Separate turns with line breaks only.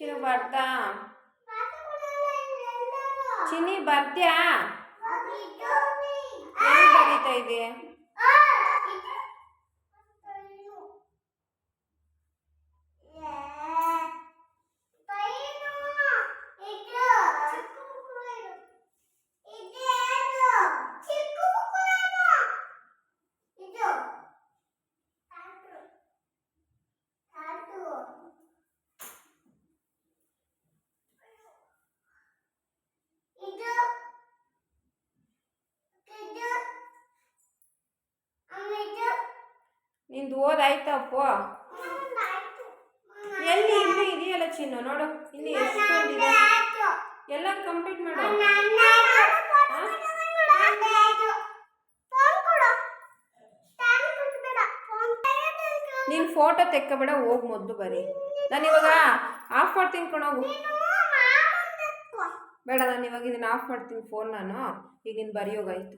ಚಿನ್ನು ಬರ್ತಾ ಚಿನ್ನಿ ಬರ್ತ್ಯಾ ಏನು ಬರೀತಾ ಇದೆ ನಿಂದು ಓದಾಯ್ತಪ್ಪ ಎಲ್ಲಿ ಇನ್ನೂ ಇದೆಯಲ್ಲ ಚಿನ್ನು ನೋಡು ಇಲ್ಲಿ ಎಷ್ಟೊಂದಿದೆ ಎಲ್ಲ ಕಂಪ್ಲೀಟ್ ಮಾಡು ನೀನು ಫೋಟೋ ತೆಕ್ಕಬೇಡ ಹೋಗಿ ಮೊದಲು ಬರೀ ನಾನು ಇವಾಗ ಆಫ್ ಮಾಡ್ತೀನಿ ಕಣೋಗು ಬೇಡ ನಾನು ಇವಾಗ ಇದನ್ನ ಆಫ್ ಮಾಡ್ತೀನಿ ಫೋನ್ ನಾನು ಈಗ ನೀನು ಬರೆಯೋಗಾಯ್ತು